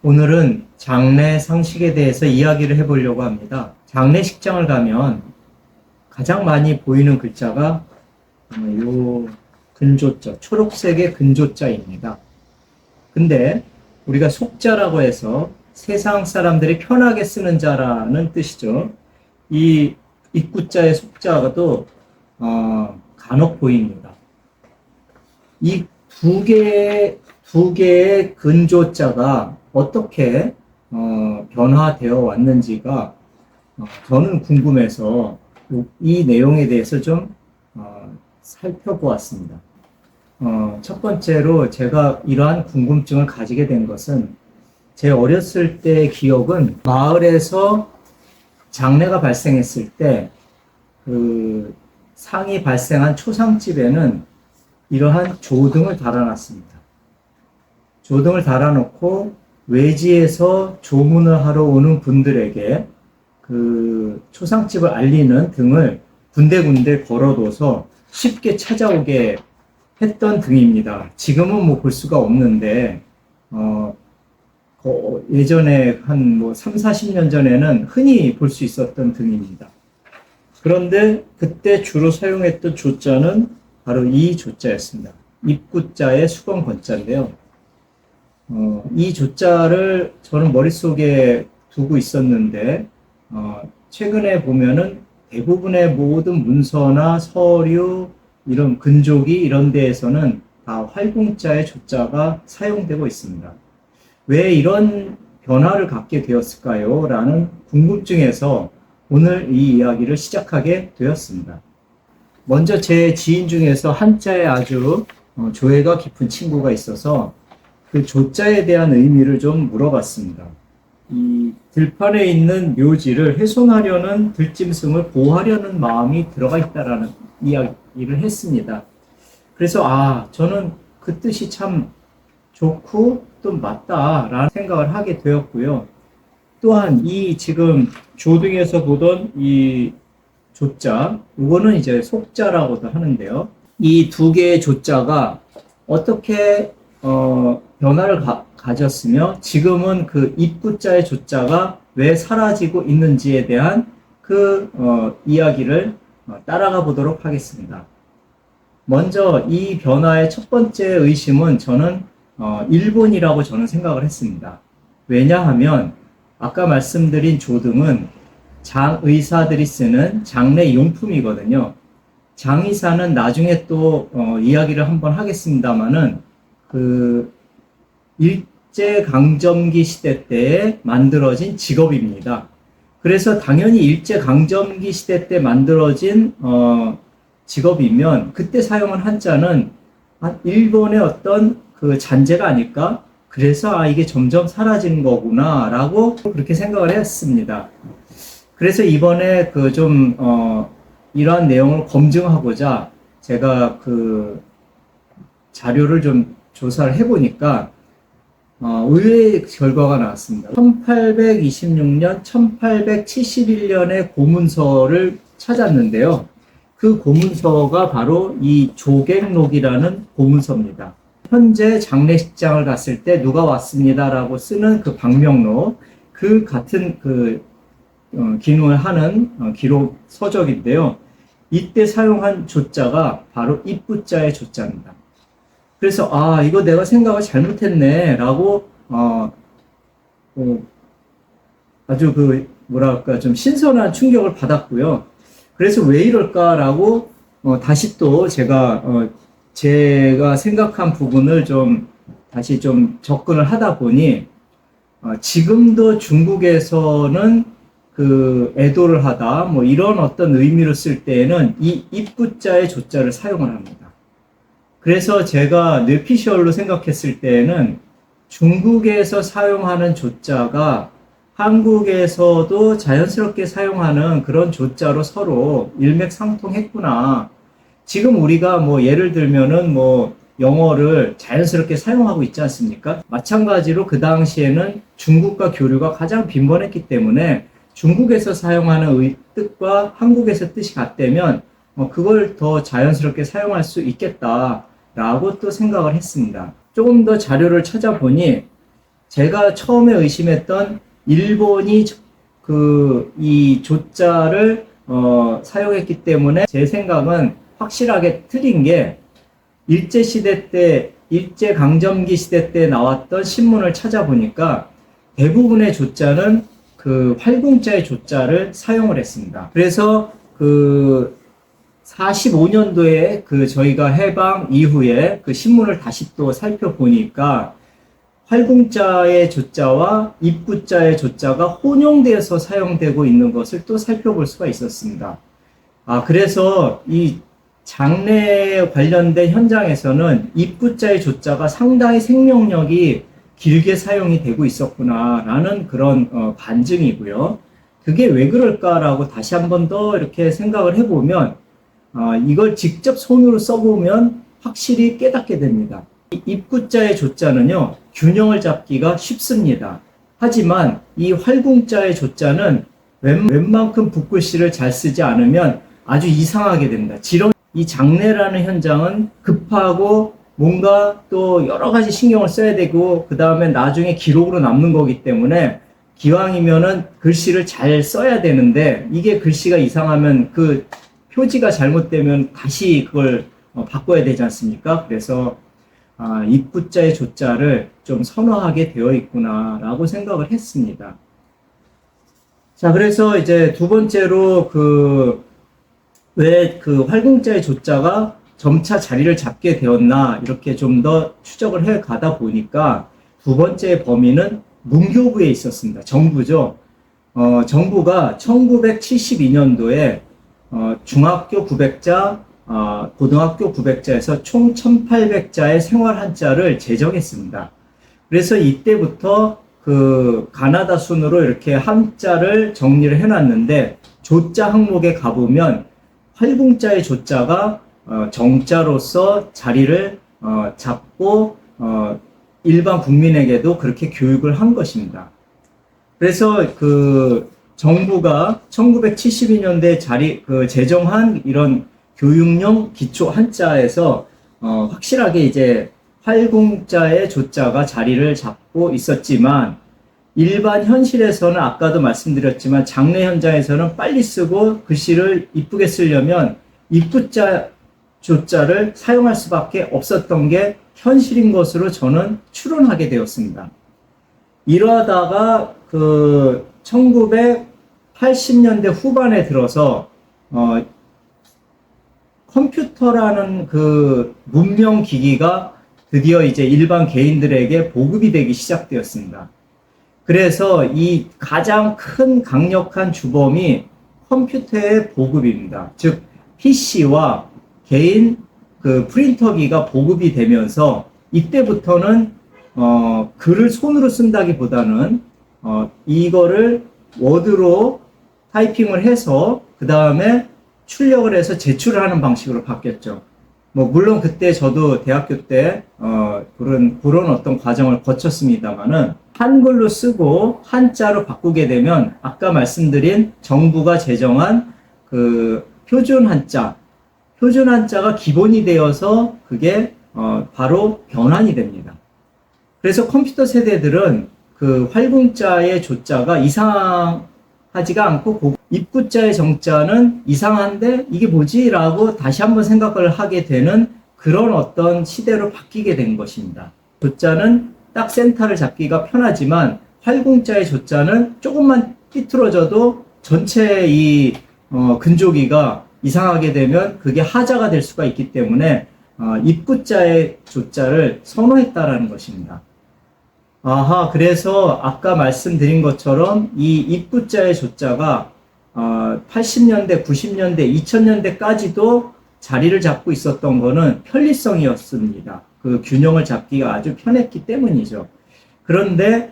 오늘은 장례상식에 대해서 이야기를 해보려고 합니다. 장례식장을 가면 가장 많이 보이는 글자가 요 근조자, 초록색의 근조자입니다. 근데 우리가 속자라고 해서 세상 사람들이 편하게 쓰는 자라는 뜻이죠. 이 입구자의 속자도 간혹 보입니다. 이 두 개의 근조자가 어떻게 변화되어 왔는지가 저는 궁금해서 이 내용에 대해서 좀 살펴보았습니다. 첫 번째로 제가 이러한 궁금증을 가지게 된 것은 제 어렸을 때의 기억은 마을에서 장례가 발생했을 때 그 상이 발생한 초상집에는 이러한 조등을 달아놨습니다. 조등을 달아놓고 외지에서 조문을 하러 오는 분들에게 그 초상집을 알리는 등을 군데군데 걸어둬서 쉽게 찾아오게 했던 등입니다. 지금은 뭐 볼 수가 없는데, 예전에 한 뭐 3, 40년 전에는 흔히 볼 수 있었던 등입니다. 그런데 그때 주로 사용했던 조자는 바로 이 조자였습니다. 입구자의 수건 건자인데요. 이 조자를 저는 머릿속에 두고 있었는데, 최근에 보면은 대부분의 모든 문서나 서류, 이런 근조기 이런 데에서는 다 활궁자의 조자가 사용되고 있습니다. 왜 이런 변화를 갖게 되었을까요? 라는 궁금증에서 오늘 이 이야기를 시작하게 되었습니다. 먼저 제 지인 중에서 한자에 아주 조예가 깊은 친구가 있어서 그 조자에 대한 의미를 좀 물어봤습니다. 이 들판에 있는 묘지를 훼손하려는 들짐승을 보호하려는 마음이 들어가 있다라는 이야기를 했습니다. 그래서 저는 그 뜻이 참 좋고 또 맞다라는 생각을 하게 되었고요. 또한 이 지금 조등에서 보던 이 조자, 이거는 이제 속자라고도 하는데요. 이 두 개의 조자가 어떻게 변화를 가졌으며 지금은 그 입구자의 조자가 왜 사라지고 있는지에 대한 그 이야기를 따라가 보도록 하겠습니다. 먼저 이 변화의 첫 번째 의심은 저는 일본이라고 저는 생각을 했습니다. 왜냐하면 아까 말씀드린 조등은 장의사들이 쓰는 장례 용품이거든요. 장의사는 나중에 또 이야기를 한번 하겠습니다만은 그 일제강점기 시대 때에 만들어진 직업입니다. 그래서 당연히 일제강점기 시대 때 만들어진 직업이면 그때 사용한 한자는 일본의 어떤 그 잔재가 아닐까? 그래서 이게 점점 사라지는 거구나 라고 그렇게 생각을 했습니다. 그래서 이번에 그 좀 이러한 내용을 검증하고자 제가 그 자료를 좀 조사를 해보니까 의외의 결과가 나왔습니다. 1826년, 1871년의 고문서를 찾았는데요. 그 고문서가 바로 이 조객록이라는 고문서입니다. 현재 장례식장을 갔을 때 누가 왔습니다라고 쓰는 그 방명록, 그 같은 그 기능을 하는 기록 서적인데요. 이때 사용한 조자가 바로 입구자의 조자입니다. 그래서 이거 내가 생각을 잘못했네 라고 아주 그 뭐랄까 좀 신선한 충격을 받았고요. 그래서 왜 이럴까라고 다시 또 제가 생각한 부분을 좀 다시 좀 접근을 하다 보니 지금도 중국에서는 그 애도를 하다 뭐 이런 어떤 의미로 쓸 때에는 이 입구자의 조자를 사용을 합니다. 그래서 제가 뇌피셜로 생각했을 때에는 중국에서 사용하는 조자가 한국에서도 자연스럽게 사용하는 그런 조자로 서로 일맥상통했구나. 지금 우리가 뭐 예를 들면은 뭐 영어를 자연스럽게 사용하고 있지 않습니까? 마찬가지로 그 당시에는 중국과 교류가 가장 빈번했기 때문에 중국에서 사용하는 뜻과 한국에서 뜻이 같다면 그걸 더 자연스럽게 사용할 수 있겠다라고 또 생각을 했습니다. 조금 더 자료를 찾아보니 제가 처음에 의심했던 일본이 이 조자를 사용했기 때문에 제 생각은 확실하게 틀린 게 일제시대 때, 일제강점기 시대 때 나왔던 신문을 찾아보니까 대부분의 조자는 그 활궁자의 조자를 사용을 했습니다. 그래서 45년도에 저희가 해방 이후에 그 신문을 다시 또 살펴보니까 활궁자의 조자와 입구자의 조자가 혼용되어서 사용되고 있는 것을 또 살펴볼 수가 있었습니다. 그래서 이 장례에 관련된 현장에서는 입구자의 조자가 상당히 생명력이 길게 사용이 되고 있었구나라는 그런 반증이고요. 그게 왜 그럴까라고 다시 한 번 더 이렇게 생각을 해보면 이걸 직접 손으로 써보면 확실히 깨닫게 됩니다. 입구자의 조자는요, 균형을 잡기가 쉽습니다. 하지만 이 활궁자의 조자는 웬만큼 붓글씨를 잘 쓰지 않으면 아주 이상하게 됩니다. 이 장례라는 현장은 급하고 뭔가 또 여러 가지 신경을 써야 되고 그 다음에 나중에 기록으로 남는 거기 때문에 기왕이면은 글씨를 잘 써야 되는데 이게 글씨가 이상하면 그 표지가 잘못되면 다시 그걸 바꿔야 되지 않습니까? 그래서 입구자의 조자를 좀 선호하게 되어 있구나라고 생각을 했습니다. 자, 그래서 이제 두 번째로 왜 활궁자의 조자가 점차 자리를 잡게 되었나 이렇게 좀 더 추적을 해 가다 보니까 두 번째 범위는 문교부에 있었습니다. 정부죠. 정부가 1972년도에 중학교 900자, 고등학교 900자에서 총 1800자의 생활한자를 제정했습니다. 그래서 이때부터 가나다 순으로 이렇게 한자를 정리를 해놨는데 조자 항목에 가보면 활궁자의 조자가 정자로서 자리를 잡고 일반 국민에게도 그렇게 교육을 한 것입니다. 그래서 정부가 1972년도에 제정한 이런 교육용 기초 한자에서 확실하게 이제 활궁자의 조자가 자리를 잡고 있었지만 일반 현실에서는 아까도 말씀드렸지만 장례 현장에서는 빨리 쓰고 글씨를 이쁘게 쓰려면 입구자 조자를 사용할 수밖에 없었던 게 현실인 것으로 저는 추론하게 되었습니다. 이러다가 1980년대 후반에 들어서 컴퓨터라는 문명 기기가 드디어 이제 일반 개인들에게 보급이 되기 시작되었습니다. 그래서 이 가장 큰 강력한 주범이 컴퓨터의 보급입니다. 즉 PC와 개인 프린터기가 보급이 되면서 이때부터는 글을 손으로 쓴다기보다는 이거를 워드로 타이핑을 해서 그 다음에 출력을 해서 제출을 하는 방식으로 바뀌었죠. 물론 그때 저도 대학교 때 그런 어떤 과정을 거쳤습니다만은 한글로 쓰고 한자로 바꾸게 되면 아까 말씀드린 정부가 제정한 표준 한자가 기본이 되어서 그게 바로 변환이 됩니다. 그래서 컴퓨터 세대들은 활궁자의 조자가 이상하지가 않고 입구자의 정자는 이상한데 이게 뭐지? 라고 다시 한번 생각을 하게 되는 그런 어떤 시대로 바뀌게 된 것입니다. 조자는 딱 센터를 잡기가 편하지만 활궁자의 조자는 조금만 삐뚤어져도 전체 이 근조기가 이상하게 되면 그게 하자가 될 수가 있기 때문에 입구자의 조자를 선호했다라는 것입니다. 그래서 아까 말씀드린 것처럼 이 입구자의 조자가 80년대, 90년대, 2000년대까지도 자리를 잡고 있었던 거는 편리성이었습니다. 균형을 잡기가 아주 편했기 때문이죠. 그런데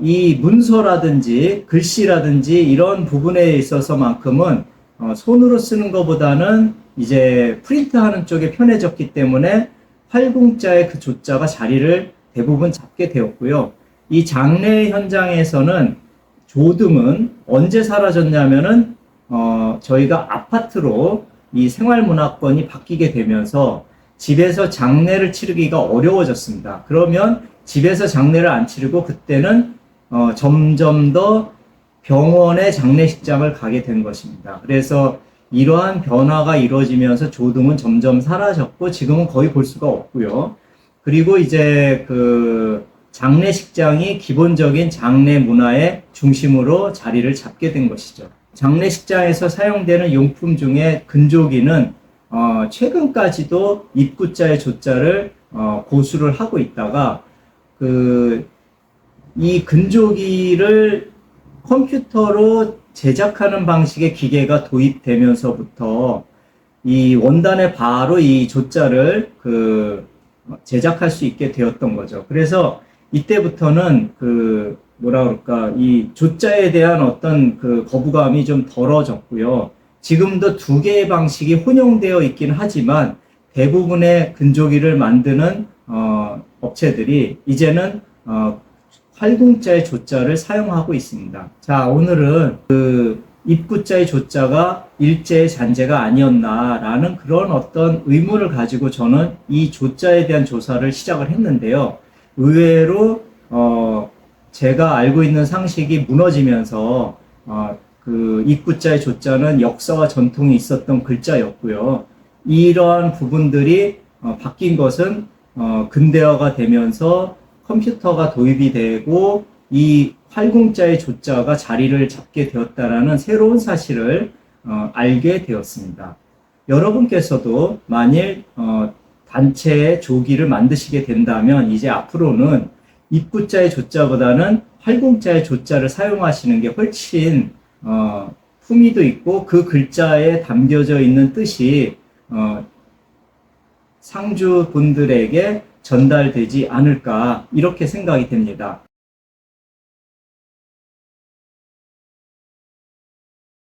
이 문서라든지 글씨라든지 이런 부분에 있어서만큼은 손으로 쓰는 것보다는 이제 프린트하는 쪽에 편해졌기 때문에 활궁자의 조자가 자리를 대부분 잡게 되었고요. 이 장례 현장에서는 조등은 언제 사라졌냐면은 저희가 아파트로 이 생활문화권이 바뀌게 되면서 집에서 장례를 치르기가 어려워졌습니다. 그러면 집에서 장례를 안 치르고 그때는 점점 더 병원의 장례식장을 가게 된 것입니다. 그래서 이러한 변화가 이루어지면서 조등은 점점 사라졌고 지금은 거의 볼 수가 없고요. 그리고 이제 그 장례식장이 기본적인 장례 문화의 중심으로 자리를 잡게 된 것이죠. 장례식장에서 사용되는 용품 중에 근조기는 최근까지도 입구자의 조자를 고수를 하고 있다가 이 근조기를 컴퓨터로 제작하는 방식의 기계가 도입되면서부터 이 원단에 바로 이 조자를 제작할 수 있게 되었던 거죠. 그래서 이때부터는 이 조자에 대한 어떤 거부감이 좀 덜어졌고요. 지금도 두 개의 방식이 혼용되어 있긴 하지만 대부분의 근조기를 만드는 업체들이 이제는 활궁자의 조자를 사용하고 있습니다. 자, 오늘은 입구자의 조자가 일제의 잔재가 아니었나라는 그런 어떤 의문을 가지고 저는 이 조자에 대한 조사를 시작을 했는데요. 의외로 제가 알고 있는 상식이 무너지면서 입구자의 조자는 역사와 전통이 있었던 글자였고요. 이러한 부분들이 바뀐 것은 근대화가 되면서 컴퓨터가 도입이 되고 이 활궁자의 조자가 자리를 잡게 되었다라는 새로운 사실을 알게 되었습니다. 여러분께서도 만일 단체의 조기를 만드시게 된다면 이제 앞으로는 입구자의 조자보다는 활궁자의 조자를 사용하시는 게 훨씬 품위도 있고 그 글자에 담겨져 있는 뜻이 상주분들에게 전달되지 않을까 이렇게 생각이 됩니다.